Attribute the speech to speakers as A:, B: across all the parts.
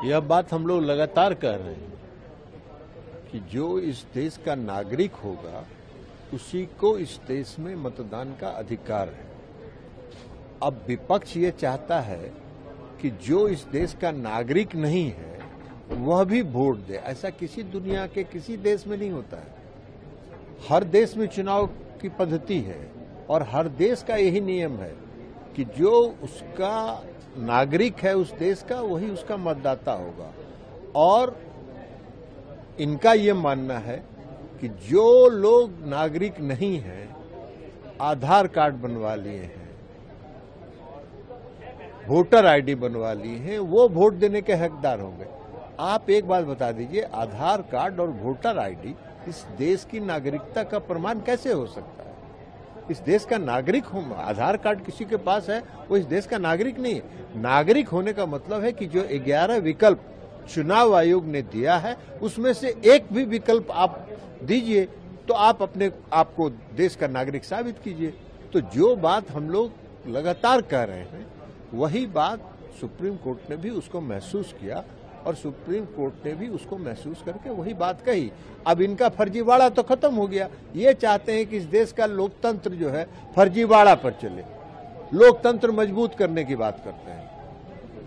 A: यह बात हम लोग लगातार कह रहे हैं कि जो इस देश का नागरिक होगा उसी को इस देश में मतदान का अधिकार है। अब विपक्ष ये चाहता है कि जो इस देश का नागरिक नहीं है वह भी वोट दे। ऐसा किसी दुनिया के किसी देश में नहीं होता है। हर देश में चुनाव की पद्धति है और हर देश का यही नियम है कि जो उसका नागरिक है उस देश का वही उसका मतदाता होगा। और इनका ये मानना है कि जो लोग नागरिक नहीं हैं, आधार कार्ड बनवा लिए हैं, वोटर आईडी बनवा लिए हैं, वो वोट देने के हकदार होंगे। आप एक बात बता दीजिए, आधार कार्ड और वोटर आईडी इस देश की नागरिकता का प्रमाण कैसे हो सकता है? इस देश का नागरिक हो, आधार कार्ड किसी के पास है वो इस देश का नागरिक नहीं है। नागरिक होने का मतलब है कि जो 11 विकल्प चुनाव आयोग ने दिया है उसमें से एक भी विकल्प आप दीजिए तो आप अपने आप को देश का नागरिक साबित कीजिए। तो जो बात हम लोग लगातार कह रहे हैं वही बात सुप्रीम कोर्ट ने भी उसको महसूस किया और सुप्रीम कोर्ट ने भी उसको महसूस करके वही बात कही। अब इनका फर्जीवाड़ा तो खत्म हो गया। ये चाहते हैं कि इस देश का लोकतंत्र जो है फर्जीवाड़ा पर चले, लोकतंत्र मजबूत करने की बात करते हैं।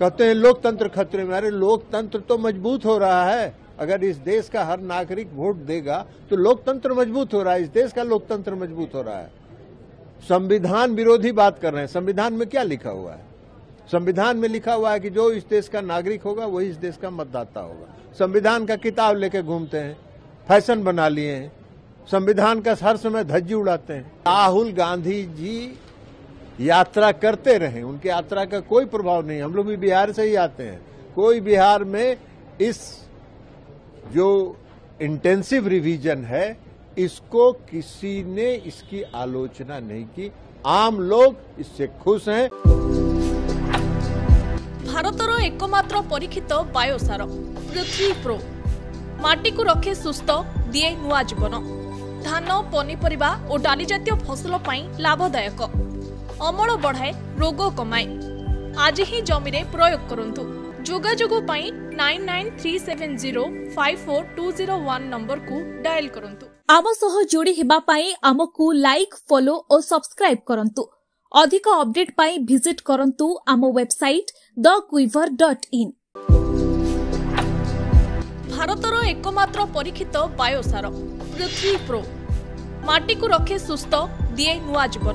A: कहते हैं लोकतंत्र खतरे में। अरे लोकतंत्र तो मजबूत हो रहा है। अगर इस देश का हर नागरिक वोट देगा तो लोकतंत्र मजबूत हो रहा है। इस देश का लोकतंत्र मजबूत हो रहा है। संविधान विरोधी बात कर रहे हैं। संविधान में क्या लिखा हुआ है? संविधान में लिखा हुआ है कि जो इस देश का नागरिक होगा वही इस देश का मतदाता होगा। संविधान का किताब लेके घूमते हैं, फैशन बना लिए हैं, संविधान का हर समय धज्जी उड़ाते हैं। राहुल गांधी जी यात्रा करते रहे, उनकी यात्रा का कोई प्रभाव नहीं। हम लोग भी बिहार से ही आते हैं। कोई बिहार में इस जो इंटेंसिव रिवीजन है इसको किसी ने इसकी आलोचना नहीं की। आम लोग इससे खुश हैं।
B: भारतर एकमात्र परीक्षित बायोसार पृथ्वी प्रो माटी को रखे सुस्थ दिए नुआ जीवन। धान पनीपरिबा और डाली जातीय फसल लाभदायक, अमल बढ़ाए, रोग कमाए। आज ही जमी रे प्रयोग करंतु। जोगाजोग 9937054201 नंबर को डायल करंतु।
C: आम सह जोड़ी हेबा पाई आमकु लाइक, फॉलो और सब्सक्राइब करंतु। अधिक अपडेट पाई विजिट करंतु आम वेबसाइट thequiver.in।
B: भारतर एकमात्र परीक्षित बायोसार पृथ्वी प्रो माटी को रखे सुस्थ दिए नुआ जीवन।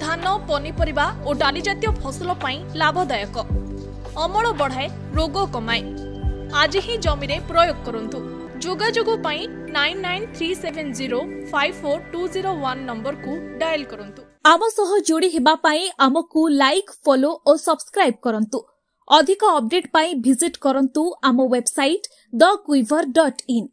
B: धान पनीपरिबा और डाली जातीय फसल लाभदायक, अमल बढ़ाए, रोग कमाए। आज ही जमी रे प्रयोग करंतु। जोगाजोग 9937054201 नंबर को डायल करंतु।
C: आम सह जोड़ी हेबा पाई आमकु लाइक, फॉलो और सब्सक्राइब करंतु। अधिक अपडेट पाई विजिट करंतु आम वेबसाइट thequiver.in।